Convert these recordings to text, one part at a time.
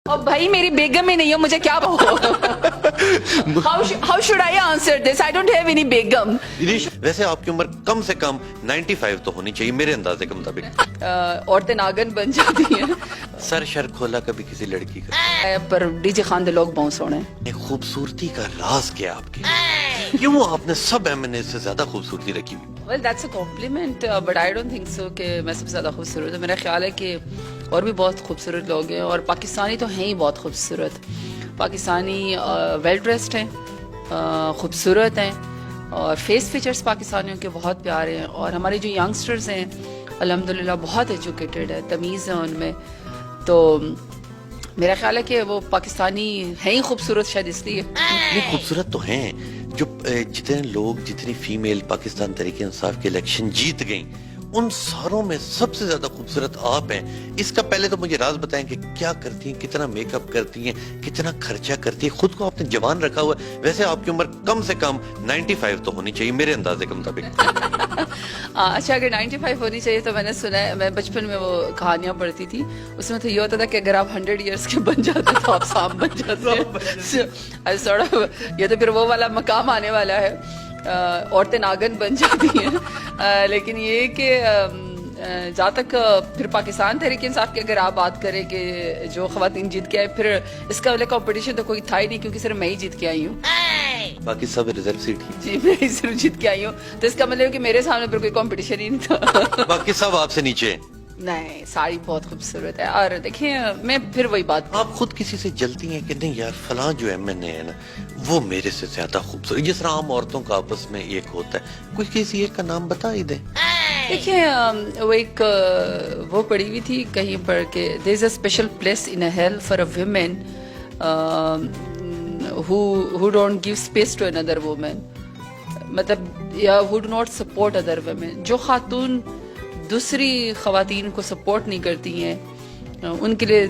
اور بھائی میری بیگم ہی نہیں ہے, مجھے کیا how should I answer this? I don't have any بیگم. دیدی ویسے آپ کی عمر کم سے کم 95 تو ہونی چاہیے میرے اندازے کے مطابق. عورتیں ناگن بن جاتی ہیں. سر شر کھولا کبھی کسی لڑکی کا؟ پر ڈی جے خان دے لوگ بہت سونے ہیں. خوبصورتی کا راز کیا آپ کے؟ کیوں آپ نے سب ایمنے سے زیادہ خوبصورتی رکھی ہوئی؟ Well, that's a compliment, but I don't think so کہ میں سب سے زیادہ خوبصورت ہوں. میرا خیال ہے کہ اور بھی بہت خوبصورت لوگ ہیں, اور پاکستانی تو ہیں ہی بہت خوبصورت. پاکستانی ویل ڈریسڈ ہیں, خوبصورت ہیں, اور فیس فیچرز پاکستانیوں کے بہت پیارے ہیں. اور ہمارے جو ینگسٹرز ہیں الحمدللہ بہت ایجوکیٹڈ ہے, تمیز ہے ان میں. تو میرا خیال ہے کہ وہ پاکستانی ہیں ہی خوبصورت, شاید اس لیے. یہ خوبصورت تو ہیں. جو جتنے لوگ, جتنی فیمیل پاکستان تحریک انصاف کے الیکشن جیت گئیں, ان ساروں میں سب سے زیادہ خوبصورت آپ ہیں. اس کا پہلے تو مجھے راز بتائیں کہ کیا کرتی ہیں, کتنا میک اپ کرتی ہیں, کتنا خرچہ کرتی ہیں, خود کو آپ نے جوان رکھا ہوا ہے. ویسے آپ کی عمر کم سے کم 95 تو ہونی چاہیے میرے اندازے کے مطابق. اچھا, اگر 95 ہونی چاہیے تو میں نے سنا ہے, میں بچپن میں وہ کہانیاں پڑھتی تھی, اس میں تو یہ ہوتا تھا کہ اگر آپ 100 ایئرس کے بن جاتے تو آپ سام بن جاتے. یہ تو پھر وہ والا مقام آنے والا ہے, عورتیں ناگن بن جاتی ہیں. لیکن یہ کہ جہاں تک پھر پاکستان تحریک انصاف کی اگر آپ بات کریں کہ جو خواتین جیت کے آئے, پھر اس کا کمپٹیشن تو کوئی تھا ہی نہیں, کیونکہ صرف میں ہی جیت کے آئی ہوں. باقی سب ریزرو سیٹ ہی. جی میں ہی صرف جیت کے آئی ہوں, تو اس کا مطلب کہ میرے سامنے پھر کوئی کمپٹیشن ہی نہیں تھا. باقی سب آپ سے نیچے. نہیں, ساڑی بہت خوبصورت ہے. اور دیکھیں میں پھر وہی بات, آپ خود کسی سے جلتی ہیں کہ نہیں یار فلاں جو ایم این اے ہے نا وہ میرے سے زیادہ خوبصورت, جس طرح عام عورتوں کا آپس میں ایک ہوتا ہے, کوئی کسی ایک کا نام بتا ہی دیں. دیکھیں وہ ایک وہ پڑھی ہوئی تھی کہیں پر کہ there is a special place in a hell for a woman who don't give space to another woman, مطلب یا who do not support other women. جو خاتون دوسری خواتین کو سپورٹ نہیں کرتی ہیں ان کے لیے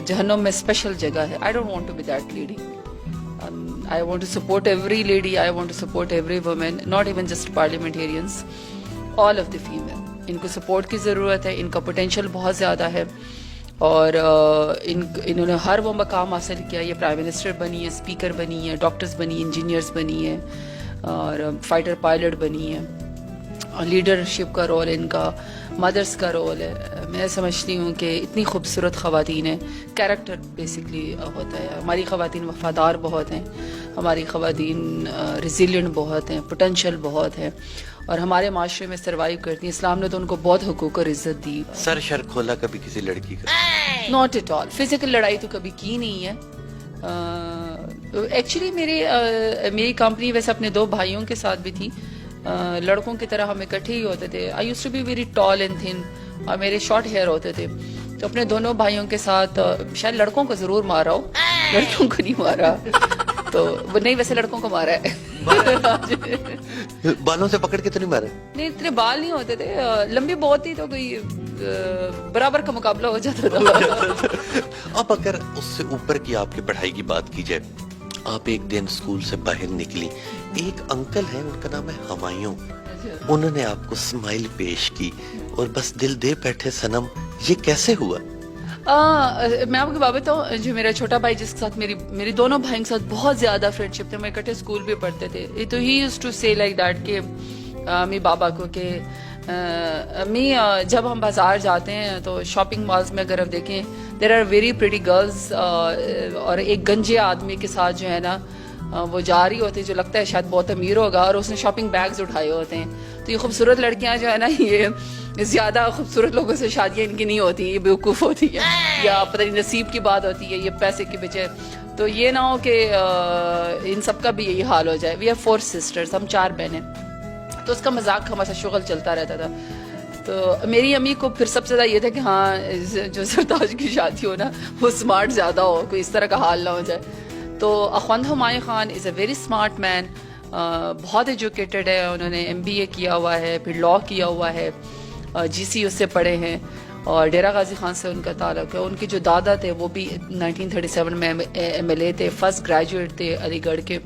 جہنم میں اسپیشل جگہ ہے. I don't want to be that lady. I want to support every lady, I want to support every woman, not even just parliamentarians, all of the female. ان کو سپورٹ کی ضرورت ہے, ان کا پوٹینشیل بہت زیادہ ہے, اور انہوں نے ہر وہ مقام حاصل کیا. یہ پرائم منسٹر بنی ہے, اسپیکر بنی ہے, ڈاکٹرز بنی ہیں, انجینئرز بنی ہیں, اور فائٹر پائلٹ بنی ہے. لیڈرشپ کا رول ان کا, مدرس کا رول ہے. میں سمجھتی ہوں کہ اتنی خوبصورت خواتین ہیں, کیریکٹر بیسکلی ہوتا ہے. ہماری خواتین وفادار بہت ہیں, ہماری خواتین ریزیلینٹ بہت ہیں, پوٹینشیل بہت ہے, اور ہمارے معاشرے میں سروائیو کرتی ہیں. اسلام نے تو ان کو بہت حقوق اور عزت دی. سر شر کھولا کبھی کسی لڑکی کا؟ Not at all. فزیکل لڑائی تو کبھی کی نہیں ہے. ایکچولی میری کمپنی ویسے اپنے 2 بھائیوں کے ساتھ بھی تھی, لڑکوں کی طرح ہم اکٹھے ہی ہوتے تھے. I used to be very tall and thin, اور میرے شارٹ ہیئر ہوتے تھے. تو اپنے دونوں بھائیوں کے ساتھ شاید لڑکوں کو ضرور مارا ہو, لڑکیوں کو نہیں مارا. تو وہ نہیں, ویسے لڑکوں کو مارا ہے. بالوں سے پکڑ کے تو نہیں مارا؟ نہیں, اتنے بال نہیں ہوتے تھے, لمبی بہت تھی تو کوئی برابر کا مقابلہ ہو جاتا تھا. اب اگر اس سے اوپر کی آپ کی پڑھائی کی بات کی جائے, آپ ایک دن اسکول سے باہر نکلی, ایک انکل ہیں ان کا نام ہے ہمایوں, انہوں نے آپ کو اسمائل پیش کی اور بس دل دے بیٹھے صنم, یہ کیسے ہوا؟ میں آپ کو بات بتاؤں, جو میرا چھوٹا بھائی جس کے ساتھ میری دونوں بھائیوں کے ساتھ بہت زیادہ فرینڈ شپ تھے, ہم اکٹھے اسکول بھی پڑھتے تھے. تو ہی یوزڈ ٹو سے لائک دیٹ کہ امی بابا کو کہ امی جب ہم بازار جاتے ہیں تو شاپنگ مالز میں اگر آپ دیکھیں there are very pretty girls, اور ایک گنجے آدمی کے ساتھ جو ہے نا وہ جا رہی ہوتی ہے, جو لگتا ہے شاید بہت امیر ہوگا, اور اس نے شاپنگ بیگز اٹھائے ہوتے ہیں. تو یہ خوبصورت لڑکیاں جو ہے نا, یہ زیادہ خوبصورت لوگوں سے شادیاں ان کی نہیں ہوتی, یہ بیوقوف ہوتی ہے, یا پتہ نہیں نصیب کی بات ہوتی ہے, یہ پیسے کے پیچھے. تو یہ نہ ہو کہ ان سب کا بھی یہی حال ہو جائے. وی آر 4 sisters, ہم 4 بہنیں. تو اس کا مذاق ہمارا شغل چلتا رہتا تھا. تو میری امی کو پھر سب سے زیادہ یہ تھا کہ ہاں جو سرتاج کی شادی ہو نا وہ اسمارٹ زیادہ ہو, کوئی اس طرح کا حال نہ ہو جائے. تو اخوند ہمایوں خان از اے ویری اسمارٹ مین, بہت ایجوکیٹڈ ہے, انہوں نے MBA کیا ہوا ہے, پھر لاء کیا ہوا ہے, GC اس سے پڑھے ہیں, اور ڈیرہ غازی خان سے ان کا تعلق ہے. ان کے جو دادا تھے وہ بھی 1937 میں MLA تھے, فرسٹ گریجویٹ تھے علی گڑھ کے,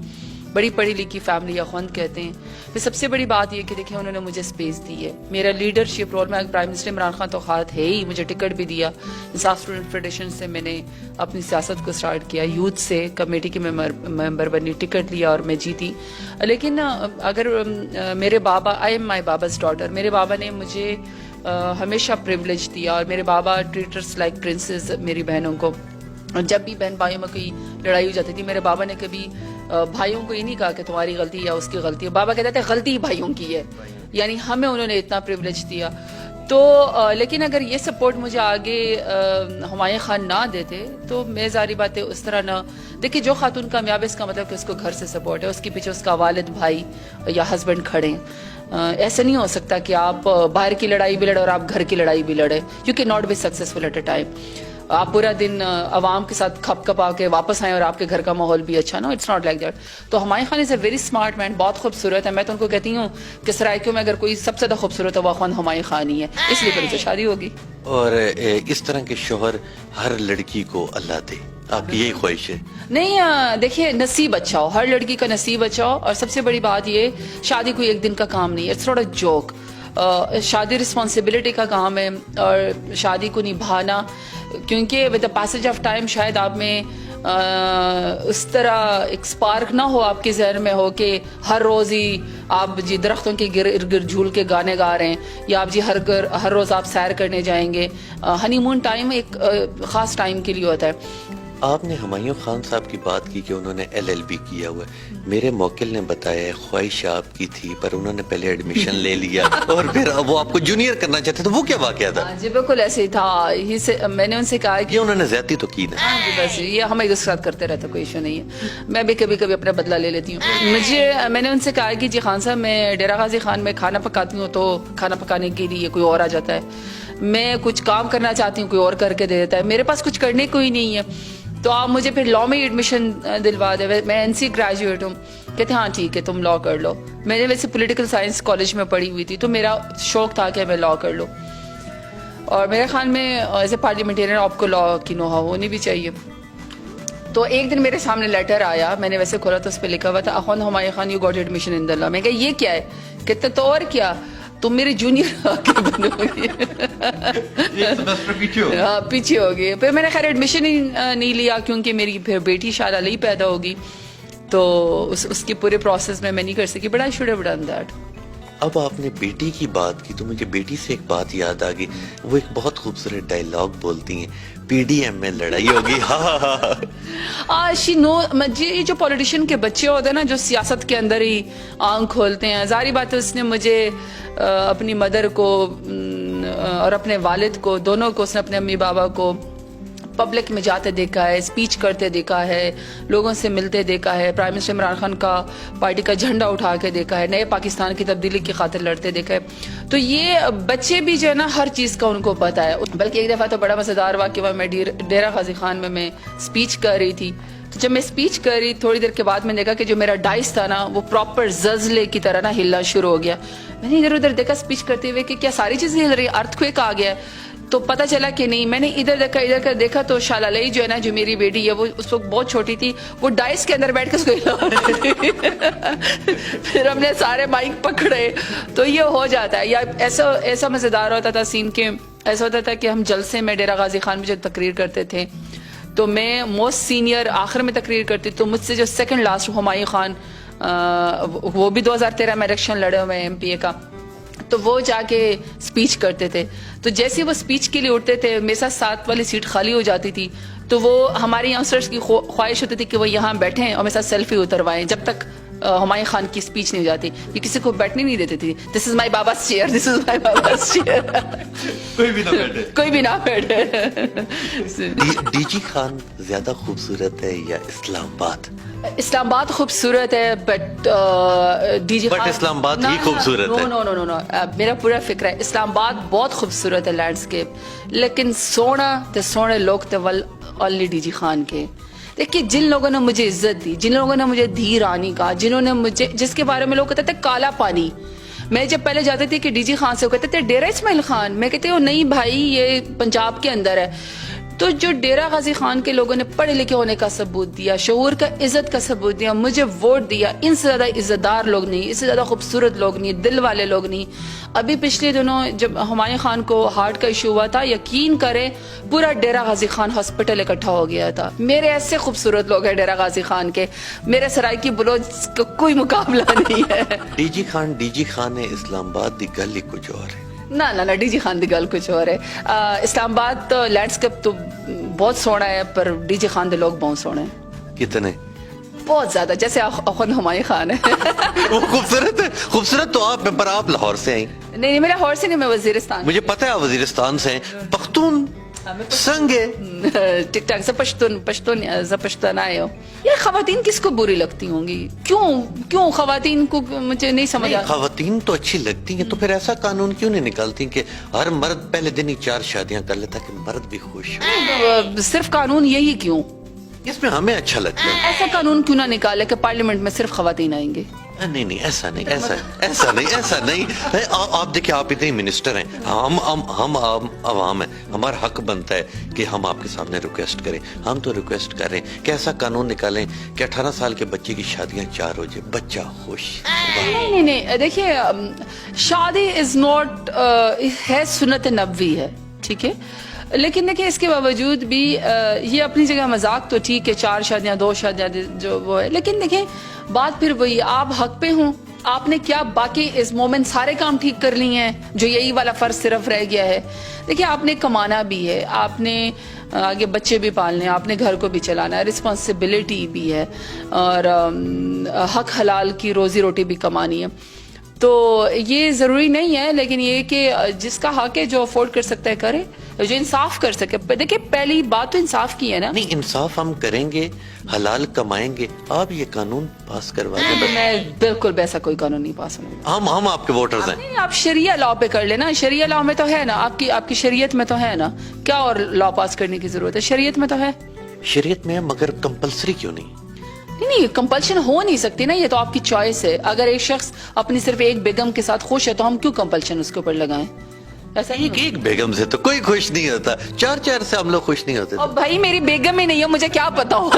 بڑی پڑھی لکھی فیملی یا خوند کہتے ہیں. پھر سب سے بڑی بات یہ کہ دیکھیں انہوں نے مجھے اسپیس دی ہے. میرا لیڈرشپ رول میں پرائم منسٹر عمران خان تو خواہد ہے ہی, مجھے ٹکٹ بھی دیا. انصاف اسٹوڈنٹ فیڈریشن سے میں نے اپنی سیاست کو اسٹارٹ کیا, یوتھ سے کمیٹی کے ممبر بنی, ٹکٹ لیا اور میں جیتی. لیکن اگر میرے بابا, آئی ایم مائی باباز ڈاٹر, میرے بابا نے مجھے ہمیشہ پریولیج دیا, اور میرے بابا ٹریٹرس لائک پرنسز میری بہنوں کو. جب بھی بہن بھائیوں میں کوئی لڑائی ہو جاتی تھی, میرے بابا نے کبھی بھائیوں کو یہ نہیں کہا کہ تمہاری غلطی یا اس کی غلطی ہے. بابا کہتے تھے غلطی بھائیوں کی ہے, یعنی ہمیں انہوں نے اتنا پریولیج دیا. تو لیکن اگر یہ سپورٹ مجھے آگے ہمایوں خان نہ دیتے تو میں ظاہری بات ہے اس طرح نہ. دیکھیے جو خاتون کامیاب ہے اس کا مطلب کہ اس کو گھر سے سپورٹ ہے, اس کے پیچھے اس کا والد, بھائی یا ہسبینڈ کھڑے ہیں. ایسا نہیں ہو سکتا کہ آپ باہر کی لڑائی بھی لڑے اور آپ گھر کی لڑائی بھی لڑے. You can not be successful at a time. آپ پورا دن عوام کے ساتھ کھپ کھپا کے واپس آئیں اور آپ کے گھر کا ماحول بھی اچھا. نو اٹس ناٹ لائک دیٹ. تو ہمایوں خان از اے ویری اسمارٹ مین, بہت خوبصورت ہے. میں تو ان کو کہتی ہوں کہ سرائیکیوں میں اگر کوئی سب سے زیادہ خوبصورت ہے وہ خان ہمایوں خان ہی ہے, اس لیے پھر اسے شادی ہوگی. اور اس طرح کے شوہر ہر لڑکی کو اللہ دے, آپ کی یہی خواہش ہے؟ نہیں, دیکھیے نصیب اچھا ہو, ہر لڑکی کا نصیب اچھا ہو. اور سب سے بڑی بات یہ, شادی کوئی ایک دن کا کام نہیں ہے, اٹس ناٹ اے جوک. شادی رسپانسبلٹی کا کام ہے, اور شادی کو نبھانا, کیونکہ with the passage of time شاید آپ میں اس طرح ایک سپارک نہ ہو آپ کے ذہن میں ہو کہ ہر روز ہی آپ جی درختوں کے گر جھول کے گانے گا رہے ہیں, یا آپ جی ہر روز آپ سیر کرنے جائیں گے. ہنی مون ٹائم ایک خاص ٹائم کے لیے ہوتا ہے. آپ نے ہمایوں خان صاحب کی بات کی کہ انہوں نے LLB کیا ہوا ہے. میرے موکل نے بتایا خواہش آپ کی تھی پر انہوں نے پہلے ایڈمیشن لے لیا اور پھر وہ آپ کو جونیئر کرنا چاہتے, تو وہ کیا واقعہ تھا؟ جی بالکل ایسے ہی تھا. میں نے ان سے کہا کہ یہ انہوں نے زیادتی تو کی نا. بس یہ ہم ایک دوسرے ساتھ کرتے رہتا, کوئی ایشو نہیں ہے. میں بھی کبھی کبھی اپنا بدلہ لے لیتی ہوں. میں نے ان سے کہا کہ جی خان صاحب میں ڈیرہ غازی خان میں کھانا پکاتی ہوں, تو کھانا پکانے کے لیے کوئی اور آ جاتا ہے. میں کچھ کام کرنا چاہتی ہوں, کوئی اور کر کے دے دیتا ہے. میرے پاس کچھ کرنے کو ہی نہیں ہے, تو آپ مجھے پھر لاء میں ایڈمیشن دلوا دے. میں NC گریجویٹ ہوں. کہتے ہاں ٹھیک ہے تم لاء کر لو. میں نے ویسے پولیٹیکل سائنس کالج میں پڑھی ہوئی تھی, تو میرا شوق تھا کہ میں لاء کر لوں. اور میرے خیال میں ایز اے پارلیمنٹیرین آپ کو لاء کی نو ہاؤ ہونی بھی چاہیے. تو ایک دن میرے سامنے لیٹر آیا, میں نے ویسے کھولا تو اس پہ لکھا ہوا تھا اخوان Humayun Khan you got admission in the law. میں کہا یہ کیا ہے؟ کہتے تو اور کیا, تم میرے جونیئر آگے بنو گے. پیچھے ہو گئے. پھر میں نے خیر ایڈمیشن ہی نہیں لیا, کیونکہ میری پھر بیٹی شاید علی پیدا ہوگی, تو اس کے پورے پروسیس میں نہیں کر سکی. But I should have done that. اب آپ نے بیٹی کی بات کی تو مجھے بیٹی سے ایک بات یاد آ گئی. وہ ایک بہت خوبصورت ڈائلاگ بولتی ہیں, PDM میں لڑائی ہوگی. یہ جو پولیٹیشین کے بچے ہوتے ہیں نا, جو سیاست کے اندر ہی آنکھ کھولتے ہیں, ظاہری بات ہے اس نے مجھے اپنی مدر کو اور اپنے والد کو, دونوں کو, اس نے اپنے امی بابا کو پبلک میں جاتے دیکھا ہے, اسپیچ کرتے دیکھا ہے, لوگوں سے ملتے دیکھا ہے, پرائم منسٹر عمران خان کا پارٹی کا جھنڈا اٹھا کے دیکھا ہے, نئے پاکستان کی تبدیلی کی خاطر لڑتے دیکھا ہے. تو یہ بچے بھی جو ہے نا ہر چیز کا ان کو پتا ہے. بلکہ ایک دفعہ تو بڑا مزیدار واقعہ, میں ڈیرہ غازی خان میں اسپیچ کر رہی تھی. تو جب میں اسپیچ کر رہی تھوڑی دیر کے بعد میں نے دیکھا کہ جو میرا ڈائس تھا نا وہ پراپر زلزلے کی طرح نا ہلنا شروع ہو گیا. میں نے ادھر ادھر دیکھا اسپیچ کرتے ہوئے کہ کیا ساری چیزیں ہل رہی, ارتھ کوئک آ گیا ہے. تو پتہ چلا کہ نہیں. میں نے ادھر کر دیکھا تو شالا لئی جو ہے نا, جو میری بیٹی ہے, وہ اس وقت بہت چھوٹی تھی, وہ ڈائس کے اندر بیٹھ کے اس کو ہلا رہی تھی. پھر ہم نے سارے مائک پکڑے. تو یہ ہو جاتا ہے. یا ایسا مزیدار ہوتا تھا سین کے, ایسا ہوتا تھا کہ ہم جلسے میں ڈیرہ غازی خان میں جو تقریر کرتے تھے, تو میں موسٹ سینئر آخر میں تقریر کرتی, تو مجھ سے جو سیکنڈ لاسٹ ہمایوں خان, وہ بھی 2013 میں الیکشن لڑے ہوئے MPA کا, تو وہ جا کے اسپیچ کرتے تھے. تو جیسے وہ اسپیچ کے لیے اٹھتے تھے, میرے ساتھ والی سیٹ خالی ہو جاتی تھی, تو وہ ہمارے یونگسٹرس کی خواہش ہوتی تھی کہ وہ یہاں بیٹھیں اور میرے ساتھ سیلفی اتروائیں جب تک ہمایوں خان کی اسپیچ نہیں ہو جاتی. یہ کسی کو بیٹھنے نہیں دیتی تھی. دس از مائی باباز چیئر, دس از مائی باباز چیئر. کوئی بھی نہ بیٹھے. DG خان زیادہ خوبصورت ہے یا اسلام آباد؟ اسلام آباد خوبصورت ہے, بٹ DG خان اسلام آباد ہی خوبصورت ہے. نو. میرا پورا فکر ہے اسلام آباد بہت خوبصورت ہے لینڈسکیپ, لیکن سونے لوگ تو اونلی DG خان کے. دیکھیے جن لوگوں نے مجھے عزت دی, جن لوگوں نے مجھے دھی رانی کہا, جنہوں نے مجھے, جس کے بارے میں لوگ کہتے تھے کالا پانی. میں جب پہلے جاتی تھی کہ DG خان سے, وہ کہتے تھے ڈیرہ اسماعیل خان. میں کہتے ہوں نہیں بھائی, یہ پنجاب کے اندر ہے. تو جو ڈیرہ غازی خان کے لوگوں نے پڑھے لکھے ہونے کا ثبوت دیا, شعور کا عزت کا ثبوت دیا, مجھے ووٹ دیا, ان سے زیادہ عزت دار لوگ نہیں, اس سے زیادہ خوبصورت لوگ نہیں, دل والے لوگ نہیں. ابھی پچھلے دنوں جب ہمایوں خان کو ہارٹ کا ایشو ہوا تھا, یقین کریں پورا ڈیرہ غازی خان ہاسپٹل اکٹھا ہو گیا تھا. میرے ایسے خوبصورت لوگ ہیں ڈیرہ غازی خان کے, میرے سرائکی بلوچ کا کوئی مقابلہ نہیں ہے. ڈی جی خان ہے اسلام آباد دی گل ہی کچھ اور ہے. نہ ڈی جی خان دی گل کچھ اور ہے. اسلام آباد تو لینڈسکیپ تو بہت سونا ہے, پر ڈی جی خان دے لوگ بہت سونے ہیں. کتنے؟ بہت زیادہ, جیسے اخوند ہمایوں خان ہے. وہ خوبصورت ہے, خوبصورت تو آپ ہیں, پر آپ لاہور سے آئیں. نہیں میرا لاہور سے نہیں, میں وزیرستان. مجھے پتہ ہے آپ وزیرستان سے ہیں. پختون سنگ ہے, ٹک ٹاک پشتون آئے ہو. یہ خواتین کس کو بری لگتی ہوں گی؟ کیوں خواتین کو مجھے نہیں سمجھ آتا. خواتین تو اچھی لگتی ہیں, تو پھر ایسا قانون کیوں نہیں نکالتی کہ ہر مرد پہلے دن ہی 4 شادیاں کر لیتا کہ مرد بھی خوش ہو؟ صرف قانون یہی کیوں؟ اس میں ہمیں اچھا لگتا ہے. ایسا قانون کیوں نہ نکالے کہ پارلیمنٹ میں صرف خواتین آئیں گے؟ نہیں ایسا نہیں. آپ دیکھیں, آپ اتنے منسٹر ہیں, ہم عوام ہیں, ہمارا حق بنتا ہے کہ ہم آپ کے سامنے ریکویسٹ کریں. ہم تو ریکویسٹ کر رہے ہیں کہ ایسا قانون نکالیں کہ 18 سال کے بچے کی شادیاں 4 ہو جائے, بچہ خوش. نہیں دیکھیے, شادی از ناٹ ہے, سنت نبوی ہے, ٹھیک ہے, لیکن دیکھیں اس کے باوجود بھی یہ اپنی جگہ مذاق تو ٹھیک ہے, 4 شادیاں 2 شادیاں جو وہ ہے, لیکن دیکھیں بات پھر وہی, آپ حق پہ ہوں. آپ نے کیا باقی اس مومنٹ سارے کام ٹھیک کر لی ہیں, جو یہی والا فرض صرف رہ گیا ہے. دیکھیں آپ نے کمانا بھی ہے, آپ نے آگے بچے بھی پالنے, آپ نے گھر کو بھی چلانا ہے, رسپانسبلٹی بھی ہے, اور حق حلال کی روزی روٹی بھی کمانی ہے. تو یہ ضروری نہیں ہے, لیکن یہ کہ جس کا حق ہے, جو افورڈ کر سکتا ہے کرے, جو انصاف کر سکے. دیکھیں پہلی بات تو انصاف کی ہے نا. نہیں, انصاف ہم کریں گے, حلال کمائیں گے. آپ یہ قانون پاس کروا دیں. میں بالکل ایسا کوئی قانون نہیں پاس کروں. ہم آپ کے ووٹرز ہیں. آپ شریعہ لا پہ کر لینا, شریعہ لا میں تو ہے نا, آپ کی شریعت میں تو ہے نا, کیا اور لا پاس کرنے کی ضرورت ہے؟ شریعت میں تو ہے. شریعت میں ہے, مگر کمپلسری کیوں نہیں؟ نہیں, کمپلشن ہو نہیں سکتی نا, یہ تو آپ کی چوائس ہے. اگر ایک شخص اپنی صرف ایک بیگم کے ساتھ خوش ہے تو ہم کیوں کمپلشن اس کے اوپر لگائیں؟ ایسا ایک بیگم سے تو کوئی خوش نہیں ہوتا, 4 سے ہم لوگ خوش نہیں ہوتے. بھائی میری بیگم ہی نہیں ہے, مجھے کیا پتا ہو.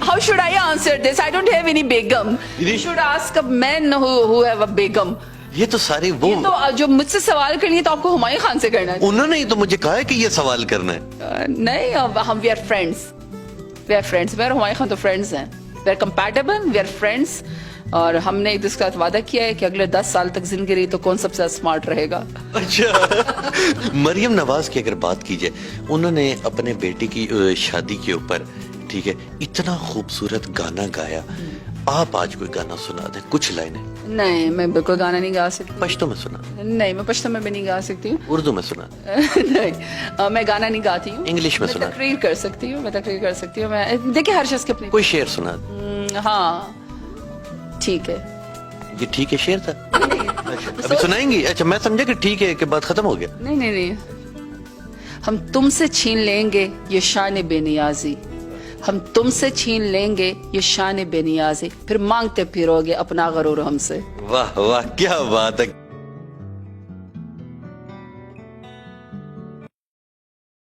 How should I answer this? I don't have any begum. You should ask a man who have a begum. یہ تو ساری وہ تو جو مجھ سے سوال کرنی ہے تو آپ کو ہمایوں خان سے کرنا ہے. انہوں نے تو مجھے کہا ہے کہ یہ سوال کرنا ہے. نہیں, ہم we are friends. میرے ہمایوں خان تو فرینڈز ہیں. We are compatible, we are friends. اور ہم نے ایک دوسرے کے ساتھ وعدہ کیا ہے کہ اگلے 10 سال تک زندگی رہی تو کون سب سے اسمارٹ رہے گا. اچھا, مریم نواز کی اگر بات کی جائے, انہوں نے اپنے بیٹی کی شادی کے اوپر, ٹھیک ہے, اتنا خوبصورت گانا گایا. آپ آج کوئی گانا سنا دیں, کچھ لائنیں. نہیں, میں بالکل گانا نہیں گا سکتی. پشتو میں سنا. نہیں, میں پشتو میں بھی نہیں گا سکتی ہوں. اردو میں سنا. نہیں, میں گانا نہیں گاتی ہوں. انگلش میں سنا. تقریر کر سکتی ہوں, میں دیکھیں ہر شخص کے اپنے. کوئی شعر سنا دیں. ہاں ٹھیک ہے. یہ ٹھیک ہے شعر تھا. ابھی سنائیں گی؟ اچھا, میں سمجھا کہ ٹھیک ہے کہ بات ختم ہو گیا. نہیں, ہم تم سے چھین لیں گے یہ شان بے نیازی, ہم تم سے چھین لیں گے یہ شان بے نیازی, پھر مانگتے پھرو گے اپنا غرور ہم سے. واہ کیا بات ہے.